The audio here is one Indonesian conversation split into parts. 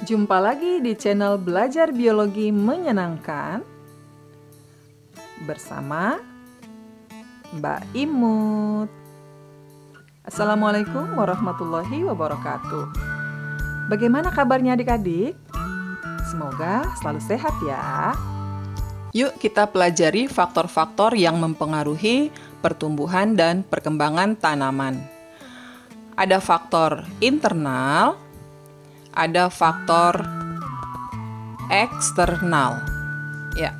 Jumpa lagi di channel Belajar Biologi Menyenangkan bersama Mbak Imut. Assalamualaikum warahmatullahi wabarakatuh. Bagaimana kabarnya adik-adik? Semoga selalu sehat ya. Yuk kita pelajari faktor-faktor yang mempengaruhi pertumbuhan dan perkembangan tanaman. Ada faktor internal, ada faktor eksternal. Ya.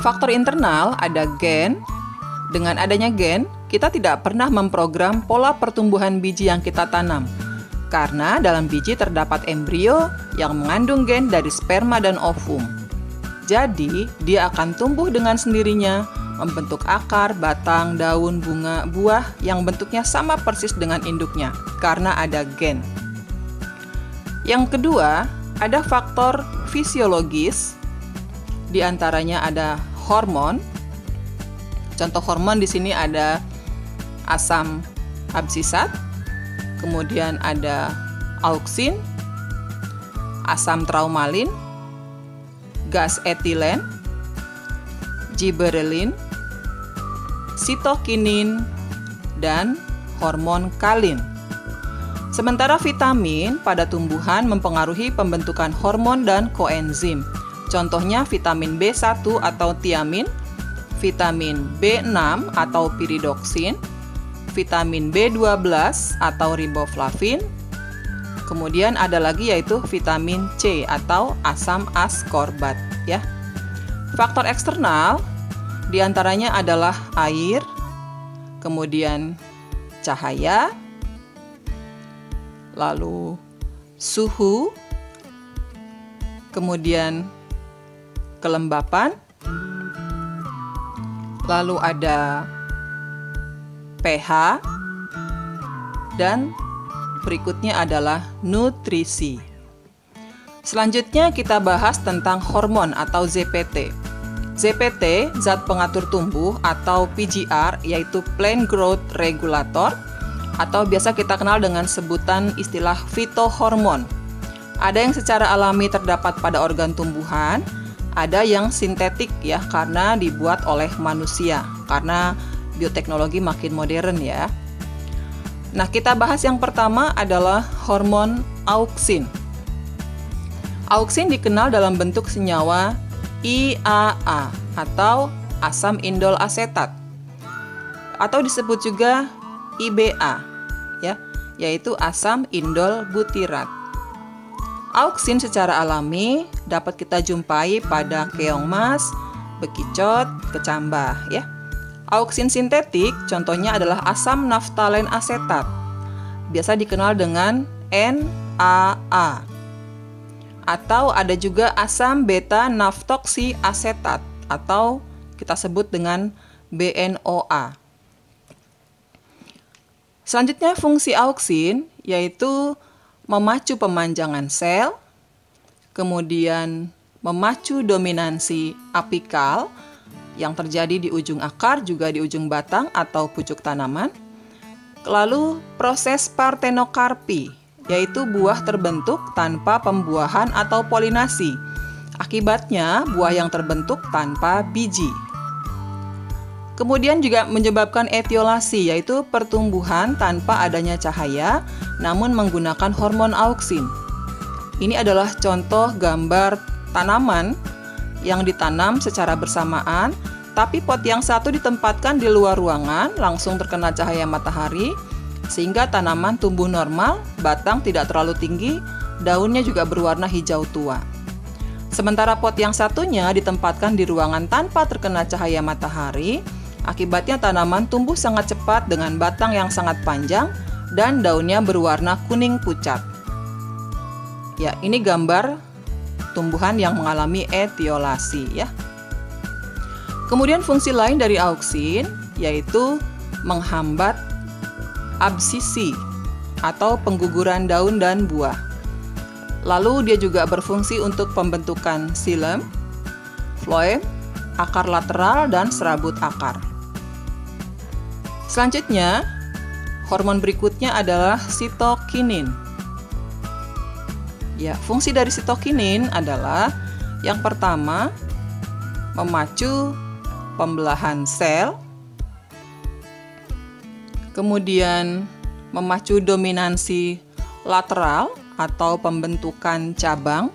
Faktor internal ada gen. Dengan adanya gen, kita tidak pernah memprogram pola pertumbuhan biji yang kita tanam. Karena dalam biji terdapat embrio yang mengandung gen dari sperma dan ovum. Jadi, dia akan tumbuh dengan sendirinya, membentuk akar, batang, daun, bunga, buah yang bentuknya sama persis dengan induknya karena ada gen. Yang kedua, ada faktor fisiologis, di antaranya ada hormon. Contoh hormon di sini ada asam absisat, kemudian ada auksin, asam traumalin, gas etilen, giberelin, sitokinin, dan hormon kalin. Sementara vitamin pada tumbuhan mempengaruhi pembentukan hormon dan koenzim. Contohnya vitamin B1 atau tiamin, vitamin B6 atau piridoksin, vitamin B12 atau riboflavin. Kemudian ada lagi yaitu vitamin C atau asam askorbat ya. Faktor eksternal diantaranya adalah air, kemudian cahaya, lalu suhu, kemudian kelembapan, lalu ada pH, dan berikutnya adalah nutrisi. Selanjutnya kita bahas tentang hormon atau ZPT. ZPT, zat pengatur tumbuh atau PGR, yaitu Plant Growth Regulator, atau biasa kita kenal dengan sebutan istilah fitohormon. Ada yang secara alami terdapat pada organ tumbuhan, ada yang sintetik ya karena dibuat oleh manusia, karena bioteknologi makin modern ya. Nah, kita bahas yang pertama adalah hormon auksin. Auksin dikenal dalam bentuk senyawa IAA atau asam indol asetat, atau disebut juga IBA ya, yaitu asam indol butirat. Auksin secara alami dapat kita jumpai pada keong mas, bekicot, kecambah ya. Auksin sintetik contohnya adalah asam naftalen asetat. Biasa dikenal dengan NAA. Atau ada juga asam beta naftoksi asetat atau kita sebut dengan BNOA. Selanjutnya fungsi auksin yaitu memacu pemanjangan sel, kemudian memacu dominansi apikal yang terjadi di ujung akar juga di ujung batang atau pucuk tanaman. Lalu proses partenokarpi yaitu buah terbentuk tanpa pembuahan atau polinasi. Akibatnya buah yang terbentuk tanpa biji. Kemudian juga menyebabkan etiolasi, yaitu pertumbuhan tanpa adanya cahaya, namun menggunakan hormon auksin. Ini adalah contoh gambar tanaman yang ditanam secara bersamaan, tapi pot yang satu ditempatkan di luar ruangan, langsung terkena cahaya matahari, sehingga tanaman tumbuh normal, batang tidak terlalu tinggi, daunnya juga berwarna hijau tua. Sementara pot yang satunya ditempatkan di ruangan tanpa terkena cahaya matahari, akibatnya tanaman tumbuh sangat cepat dengan batang yang sangat panjang dan daunnya berwarna kuning pucat. Ya, ini gambar tumbuhan yang mengalami etiolasi ya. Kemudian fungsi lain dari auksin yaitu menghambat absisi atau pengguguran daun dan buah. Lalu dia juga berfungsi untuk pembentukan xilem, floem, akar lateral, dan serabut akar. Selanjutnya, hormon berikutnya adalah sitokinin. Ya, fungsi dari sitokinin adalah yang pertama memacu pembelahan sel, kemudian memacu dominansi lateral atau pembentukan cabang,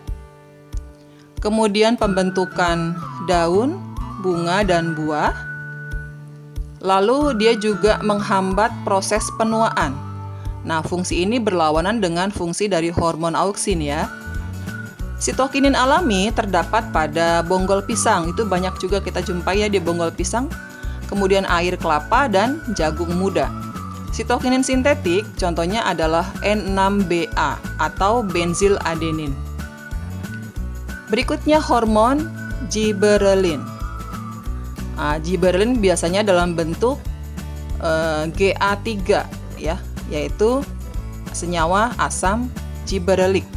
kemudian pembentukan daun, bunga, dan buah. Lalu dia juga menghambat proses penuaan. Nah, fungsi ini berlawanan dengan fungsi dari hormon auksin ya. Sitokinin alami terdapat pada bonggol pisang, itu banyak juga kita jumpai ya di bonggol pisang, kemudian air kelapa dan jagung muda. Sitokinin sintetik contohnya adalah N6BA atau benzyl adenin. Berikutnya hormon gibberellin. Gibberellin biasanya dalam bentuk GA3 ya, yaitu senyawa asam gibberellic.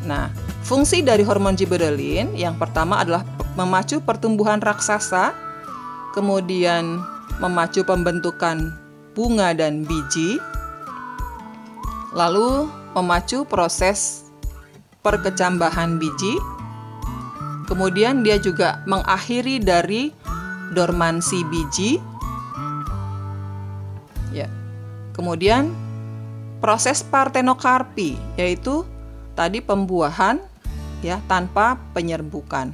Nah, fungsi dari hormon gibberellin yang pertama adalah memacu pertumbuhan raksasa, kemudian memacu pembentukan bunga dan biji, lalu memacu proses perkecambahan biji, kemudian dia juga mengakhiri dari dormansi biji, ya. Kemudian proses partenokarpi, yaitu tadi pembuahan ya tanpa penyerbukan.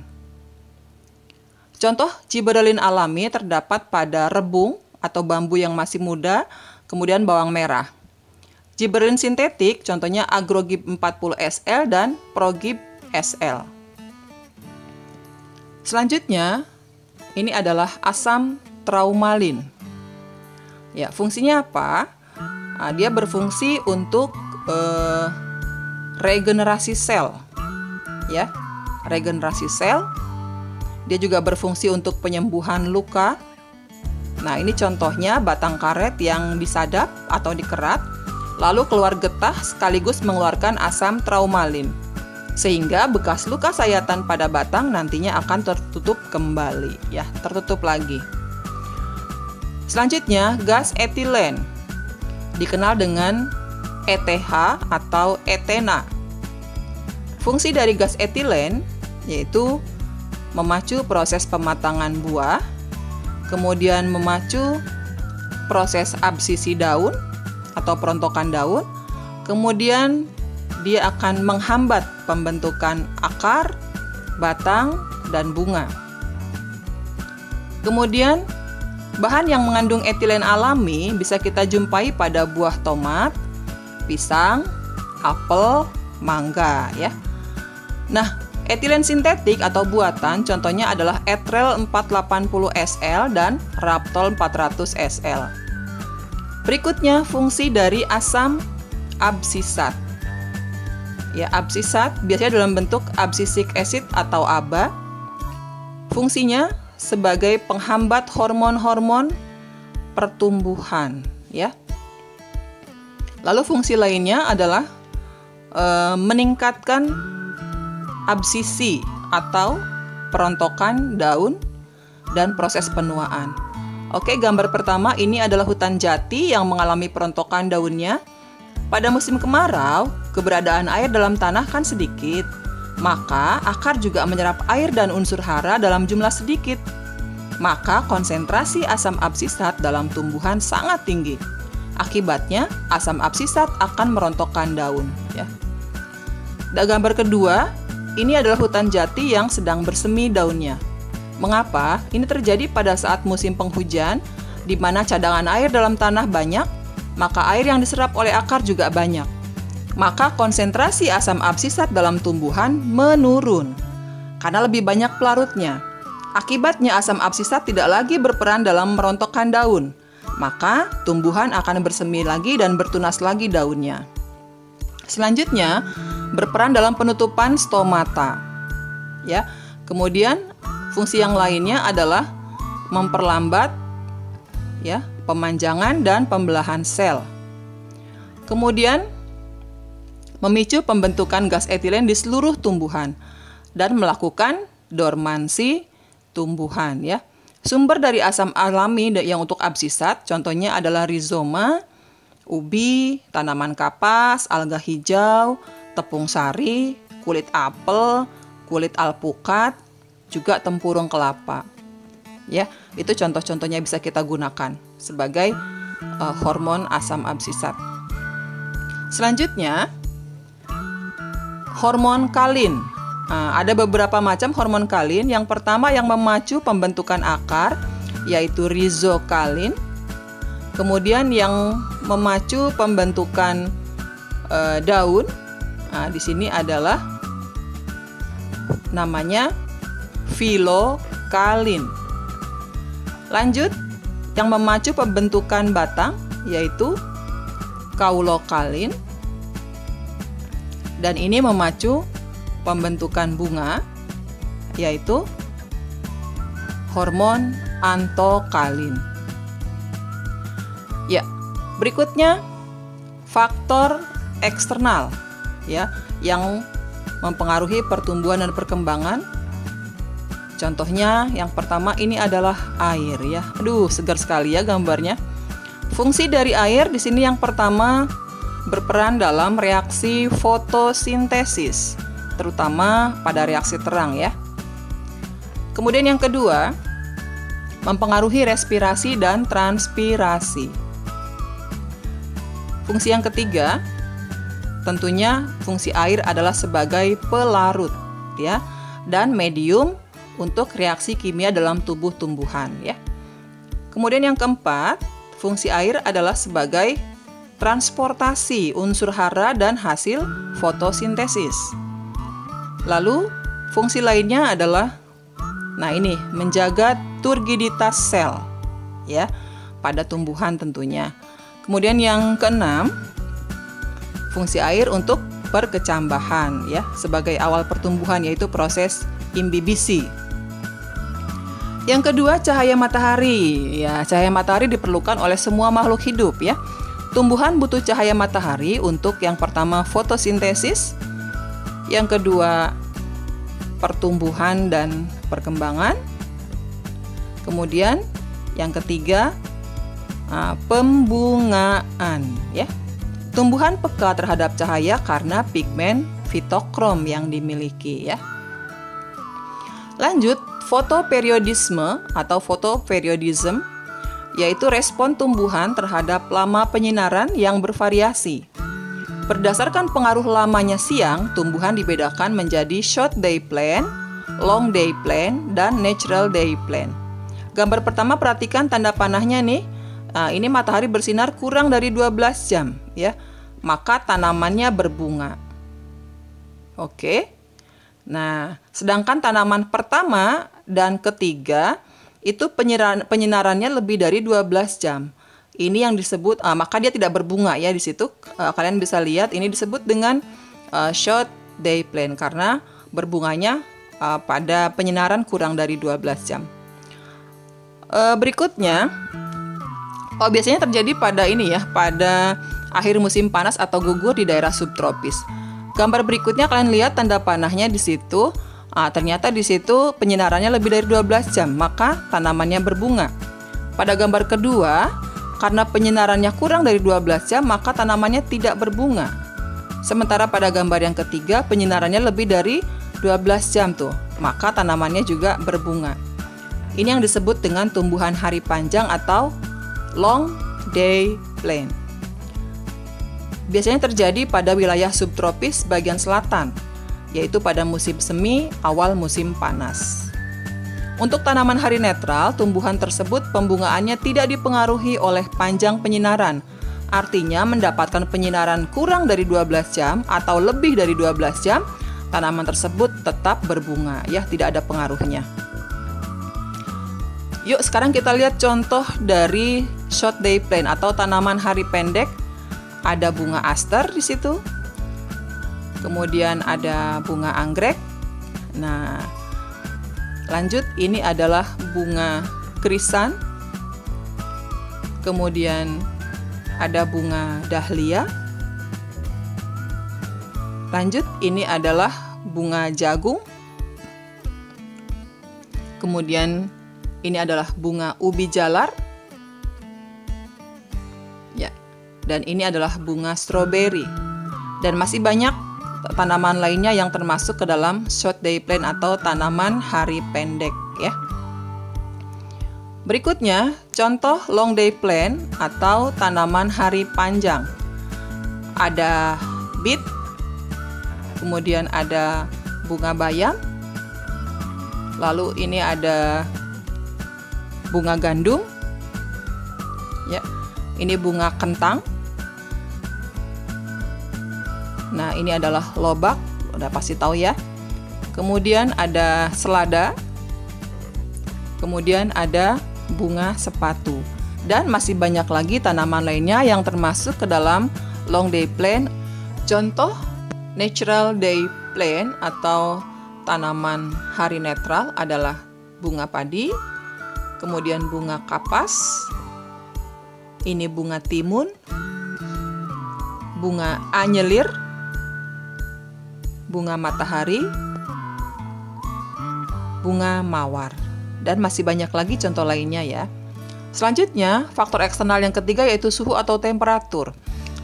Contoh gibberellin alami terdapat pada rebung atau bambu yang masih muda, kemudian bawang merah. Gibberellin sintetik contohnya Agrogib 40SL dan Progib SL. Selanjutnya, ini adalah asam traumalin. Ya, fungsinya apa? Dia berfungsi untuk regenerasi sel. Ya, regenerasi sel. Dia juga berfungsi untuk penyembuhan luka. Nah, ini contohnya batang karet yang disadap atau dikerat, lalu keluar getah sekaligus mengeluarkan asam traumalin. Sehingga bekas luka sayatan pada batang nantinya akan tertutup kembali, ya, tertutup lagi. Selanjutnya, gas etilen, dikenal dengan ETH atau etena. Fungsi dari gas etilen yaitu memacu proses pematangan buah, kemudian memacu proses absisi daun atau perontokan daun, kemudian dia akan menghambat pembentukan akar, batang, dan bunga. Kemudian, bahan yang mengandung etilen alami bisa kita jumpai pada buah tomat, pisang, apel, mangga ya. Nah, etilen sintetik atau buatan contohnya adalah etrel 480SL dan raptol 400SL. Berikutnya fungsi dari asam absisat. Ya, absisat biasanya dalam bentuk absisic acid atau ABA. Fungsinya sebagai penghambat hormon-hormon pertumbuhan, ya. Lalu fungsi lainnya adalah meningkatkan absisi atau perontokan daun dan proses penuaan. Oke, gambar pertama ini adalah hutan jati yang mengalami perontokan daunnya. Pada musim kemarau, keberadaan air dalam tanah kan sedikit, maka akar juga menyerap air dan unsur hara dalam jumlah sedikit. Maka konsentrasi asam absisat dalam tumbuhan sangat tinggi. Akibatnya, asam absisat akan merontokkan daun. Ya. Dan gambar kedua, ini adalah hutan jati yang sedang bersemi daunnya. Mengapa? Ini terjadi pada saat musim penghujan, di mana cadangan air dalam tanah banyak, maka air yang diserap oleh akar juga banyak. Maka konsentrasi asam absisat dalam tumbuhan menurun, karena lebih banyak pelarutnya. Akibatnya asam absisat tidak lagi berperan dalam merontokkan daun, maka tumbuhan akan bersemi lagi dan bertunas lagi daunnya. Selanjutnya, berperan dalam penutupan stomata. Ya. Kemudian fungsi yang lainnya adalah memperlambat ya, pemanjangan dan pembelahan sel. Kemudian memicu pembentukan gas etilen di seluruh tumbuhan dan melakukan dormansi tumbuhan ya. Sumber dari asam alami yang untuk absisat contohnya adalah rizoma, ubi, tanaman kapas, alga hijau, tepung sari, kulit apel, kulit alpukat, juga tempurung kelapa. Ya, itu contoh-contohnya bisa kita gunakan sebagai hormon asam absisat. Selanjutnya, hormon kalin. Ada beberapa macam hormon kalin. Yang pertama yang memacu pembentukan akar, yaitu rizokalin. Kemudian yang memacu pembentukan daun, di sini adalah namanya filokalin. Lanjut, yang memacu pembentukan batang yaitu kaulokalin. Dan ini memacu pembentukan bunga yaitu hormon antokalin. Ya, berikutnya faktor eksternal ya yang mempengaruhi pertumbuhan dan perkembangan. Contohnya yang pertama ini adalah air ya. Aduh, segar sekali ya gambarnya. Fungsi dari air di sini yang pertama berperan dalam reaksi fotosintesis, terutama pada reaksi terang ya. Kemudian yang kedua, mempengaruhi respirasi dan transpirasi. Fungsi yang ketiga, tentunya fungsi air adalah sebagai pelarut ya dan medium untuk reaksi kimia dalam tubuh tumbuhan ya. Kemudian yang keempat, fungsi air adalah sebagai transportasi unsur hara dan hasil fotosintesis. Lalu fungsi lainnya adalah menjaga turgiditas sel ya pada tumbuhan tentunya. Kemudian yang keenam, fungsi air untuk perkecambahan ya sebagai awal pertumbuhan yaitu proses imbibisi. Yang kedua, cahaya matahari. Ya, cahaya matahari diperlukan oleh semua makhluk hidup ya. Tumbuhan butuh cahaya matahari untuk yang pertama fotosintesis, yang kedua pertumbuhan dan perkembangan, kemudian yang ketiga pembungaan ya. Tumbuhan peka terhadap cahaya karena pigmen fitokrom yang dimiliki ya. Lanjut, fotoperiodisme atau fotoperiodism yaitu respon tumbuhan terhadap lama penyinaran yang bervariasi. Berdasarkan pengaruh lamanya siang, tumbuhan dibedakan menjadi short day plant, long day plant, dan natural day plant. Gambar pertama perhatikan tanda panahnya nih. Ini matahari bersinar kurang dari 12 jam ya. Maka tanamannya berbunga. Oke. Nah, sedangkan tanaman pertama dan ketiga itu penyinarannya lebih dari 12 jam. Ini yang disebut maka dia tidak berbunga ya di situ. Kalian bisa lihat ini disebut dengan short day plant karena berbunganya pada penyinaran kurang dari 12 jam. Berikutnya biasanya terjadi pada pada akhir musim panas atau gugur di daerah subtropis. Gambar berikutnya kalian lihat tanda panahnya di situ. Ternyata di situ penyinarannya lebih dari 12 jam, maka tanamannya berbunga. Pada gambar kedua, karena penyinarannya kurang dari 12 jam, maka tanamannya tidak berbunga. Sementara pada gambar yang ketiga, penyinarannya lebih dari 12 jam tuh, maka tanamannya juga berbunga. Ini yang disebut dengan tumbuhan hari panjang atau long day plant. Biasanya terjadi pada wilayah subtropis bagian selatan, yaitu pada musim semi, awal musim panas. Untuk tanaman hari netral, tumbuhan tersebut pembungaannya tidak dipengaruhi oleh panjang penyinaran. Artinya mendapatkan penyinaran kurang dari 12 jam atau lebih dari 12 jam, tanaman tersebut tetap berbunga, ya, tidak ada pengaruhnya. Yuk sekarang kita lihat contoh dari short day plant atau tanaman hari pendek. Ada bunga aster di situ. Kemudian ada bunga anggrek. Nah, lanjut ini adalah bunga krisan. Kemudian ada bunga dahlia. Lanjut ini adalah bunga jagung. Kemudian ini adalah bunga ubi jalar. Ya. Dan ini adalah bunga stroberi. Dan masih banyak tanaman lainnya yang termasuk ke dalam short day plant atau tanaman hari pendek ya. Berikutnya, contoh long day plant atau tanaman hari panjang. Ada beet, kemudian ada bunga bayam, lalu ini ada bunga gandum, ya. Ini bunga kentang. Nah, ini adalah lobak, udah pasti tahu ya. Kemudian ada selada. Kemudian ada bunga sepatu. Dan masih banyak lagi tanaman lainnya yang termasuk ke dalam long day plant. Contoh natural day plant atau tanaman hari netral adalah bunga padi, kemudian bunga kapas, ini bunga timun, bunga anyelir, bunga matahari, bunga mawar, dan masih banyak lagi contoh lainnya ya. Selanjutnya, faktor eksternal yang ketiga yaitu suhu atau temperatur.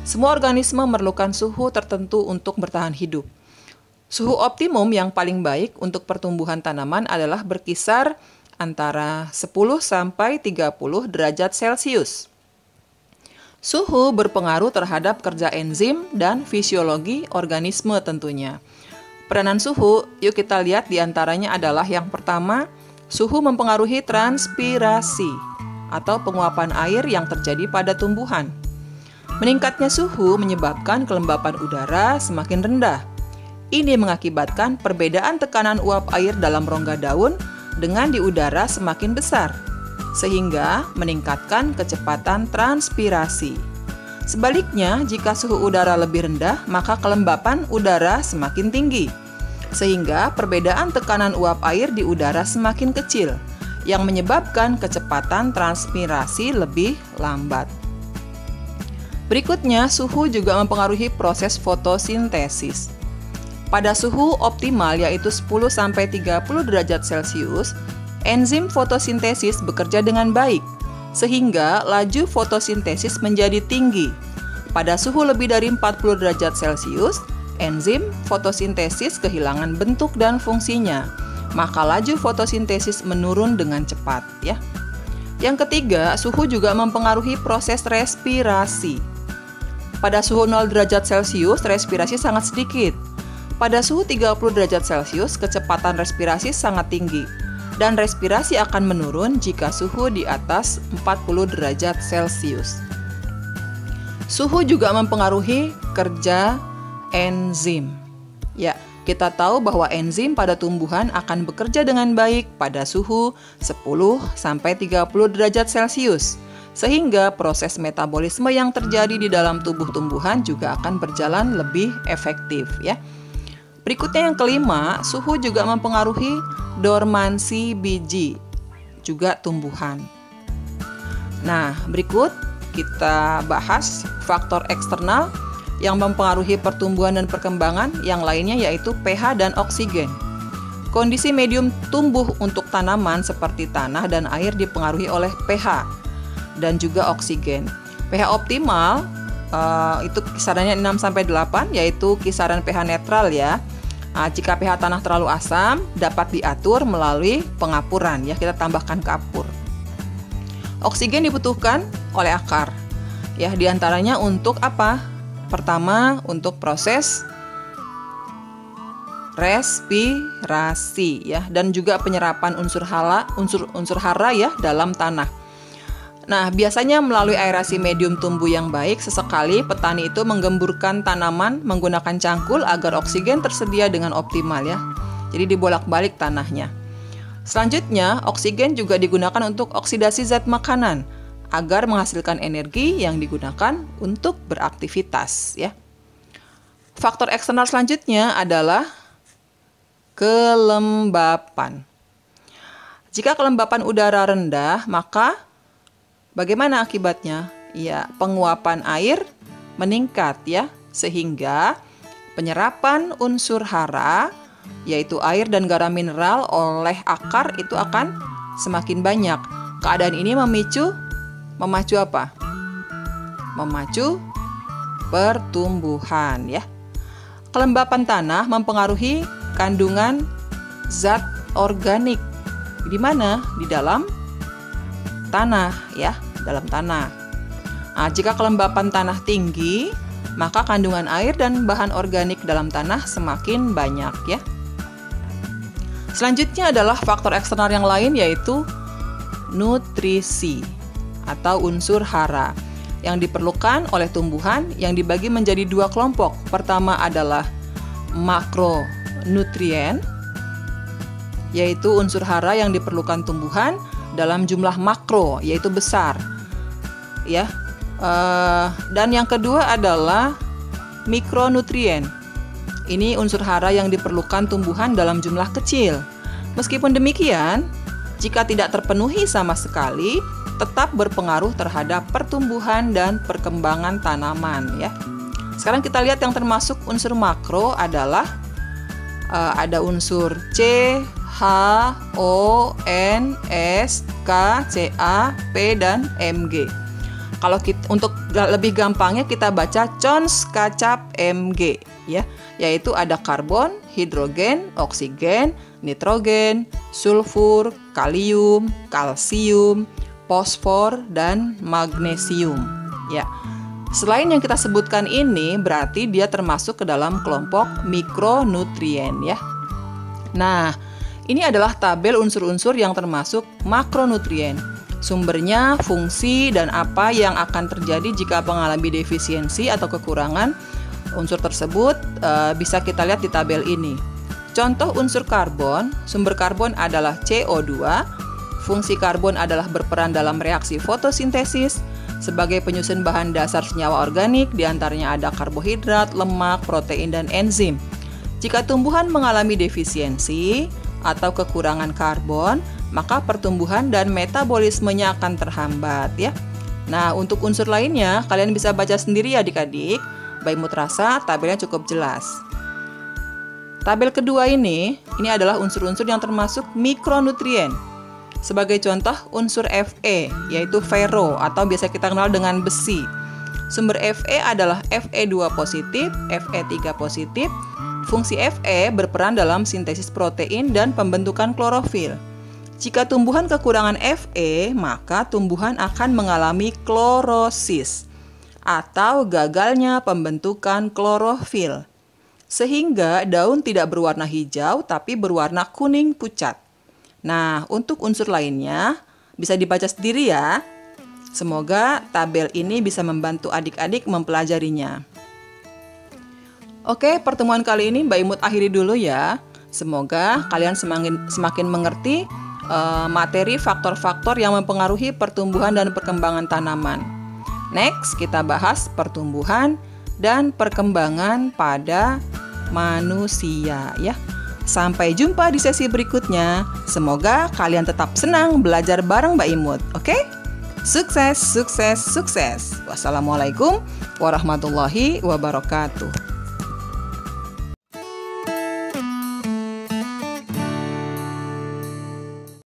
Semua organisme memerlukan suhu tertentu untuk bertahan hidup. Suhu optimum yang paling baik untuk pertumbuhan tanaman adalah berkisar antara 10 sampai 30 derajat Celcius. Suhu berpengaruh terhadap kerja enzim dan fisiologi organisme tentunya. Peranan suhu, yuk kita lihat diantaranya adalah yang pertama, suhu mempengaruhi transpirasi atau penguapan air yang terjadi pada tumbuhan. Meningkatnya suhu menyebabkan kelembapan udara semakin rendah. Ini mengakibatkan perbedaan tekanan uap air dalam rongga daun dengan di udara semakin besar, sehingga meningkatkan kecepatan transpirasi. Sebaliknya, jika suhu udara lebih rendah, maka kelembapan udara semakin tinggi, sehingga perbedaan tekanan uap air di udara semakin kecil, yang menyebabkan kecepatan transpirasi lebih lambat. Berikutnya, suhu juga mempengaruhi proses fotosintesis. Pada suhu optimal yaitu 10-30 derajat Celcius, enzim fotosintesis bekerja dengan baik, sehingga laju fotosintesis menjadi tinggi. Pada suhu lebih dari 40 derajat Celcius, enzim fotosintesis kehilangan bentuk dan fungsinya, maka laju fotosintesis menurun dengan cepat ya. Yang ketiga, suhu juga mempengaruhi proses respirasi. Pada suhu 0 derajat Celcius, respirasi sangat sedikit. Pada suhu 30 derajat Celcius, kecepatan respirasi sangat tinggi, dan respirasi akan menurun jika suhu di atas 40 derajat Celcius. Suhu juga mempengaruhi kerja enzim. Ya, kita tahu bahwa enzim pada tumbuhan akan bekerja dengan baik pada suhu 10-30 derajat Celcius, sehingga proses metabolisme yang terjadi di dalam tubuh tumbuhan juga akan berjalan lebih efektif ya. Berikutnya yang kelima, suhu juga mempengaruhi dormansi biji, juga tumbuhan. Nah, berikut kita bahas faktor eksternal yang mempengaruhi pertumbuhan dan perkembangan, yang lainnya yaitu pH dan oksigen. Kondisi medium tumbuh untuk tanaman seperti tanah dan air dipengaruhi oleh pH dan juga oksigen. pH optimal itu kisarannya 6-8, yaitu kisaran pH netral ya. Jika pH tanah terlalu asam, dapat diatur melalui pengapuran ya, kita tambahkan kapur. Oksigen dibutuhkan oleh akar ya, diantaranya untuk apa? Pertama, untuk proses respirasi ya, dan juga penyerapan unsur hara ya dalam tanah. Nah, biasanya melalui aerasi medium tumbuh yang baik, sesekali petani itu menggemburkan tanaman menggunakan cangkul agar oksigen tersedia dengan optimal ya. Jadi dibolak-balik tanahnya. Selanjutnya, oksigen juga digunakan untuk oksidasi zat makanan agar menghasilkan energi yang digunakan untuk beraktivitas ya. Faktor eksternal selanjutnya adalah kelembapan. Jika kelembapan udara rendah, maka bagaimana akibatnya? Ya, penguapan air meningkat ya, sehingga penyerapan unsur hara yaitu air dan garam mineral oleh akar itu akan semakin banyak. Keadaan ini memacu apa? Memacu pertumbuhan ya. kelembapan tanah mempengaruhi kandungan zat organik. Di mana? Di dalam tanah ya, dalam tanah. Nah, jika kelembapan tanah tinggi, maka kandungan air dan bahan organik dalam tanah semakin banyak ya. Selanjutnya adalah faktor eksternal yang lain, yaitu nutrisi atau unsur hara yang diperlukan oleh tumbuhan yang dibagi menjadi dua kelompok. Pertama adalah makronutrien, yaitu unsur hara yang diperlukan tumbuhan dalam jumlah makro, yaitu besar ya. Dan yang kedua adalah mikronutrien. Ini unsur hara yang diperlukan tumbuhan dalam jumlah kecil. Meskipun demikian, jika tidak terpenuhi sama sekali, tetap berpengaruh terhadap pertumbuhan dan perkembangan tanaman ya. Sekarang kita lihat yang termasuk unsur makro adalah ada unsur C, H, O, N, S, K, Ca, P, dan Mg. Kalau untuk lebih gampangnya kita baca cons kacap Mg ya, yaitu ada karbon, hidrogen, oksigen, nitrogen, sulfur, kalium, kalsium, fosfor, dan magnesium ya. Selain yang kita sebutkan ini, berarti dia termasuk ke dalam kelompok mikronutrien ya. Nah, ini adalah tabel unsur-unsur yang termasuk makronutrien. Sumbernya, fungsi, dan apa yang akan terjadi jika mengalami defisiensi atau kekurangan unsur tersebut bisa kita lihat di tabel ini. Contoh unsur karbon, sumber karbon adalah CO2. Fungsi karbon adalah berperan dalam reaksi fotosintesis sebagai penyusun bahan dasar senyawa organik, diantaranya ada karbohidrat, lemak, protein, dan enzim. Jika tumbuhan mengalami defisiensi atau kekurangan karbon, maka pertumbuhan dan metabolismenya akan terhambat ya. Nah, untuk unsur lainnya kalian bisa baca sendiri ya adik-adik. Baik Imut rasa tabelnya cukup jelas. Tabel kedua ini adalah unsur-unsur yang termasuk mikronutrien. Sebagai contoh unsur Fe, yaitu ferro atau biasa kita kenal dengan besi. Sumber Fe adalah Fe2 positif, Fe3 positif. Fungsi Fe berperan dalam sintesis protein dan pembentukan klorofil. Jika tumbuhan kekurangan Fe, maka tumbuhan akan mengalami klorosis atau gagalnya pembentukan klorofil, sehingga daun tidak berwarna hijau tapi berwarna kuning pucat. Nah, untuk unsur lainnya bisa dibaca sendiri ya. Semoga tabel ini bisa membantu adik-adik mempelajarinya. Oke, pertemuan kali ini Mbak Imut akhiri dulu ya. Semoga kalian semakin mengerti materi faktor-faktor yang mempengaruhi pertumbuhan dan perkembangan tanaman. Next, kita bahas pertumbuhan dan perkembangan pada manusia ya. Sampai jumpa di sesi berikutnya. Semoga kalian tetap senang belajar bareng Mbak Imut. Oke? Sukses, sukses, sukses. Wassalamualaikum warahmatullahi wabarakatuh.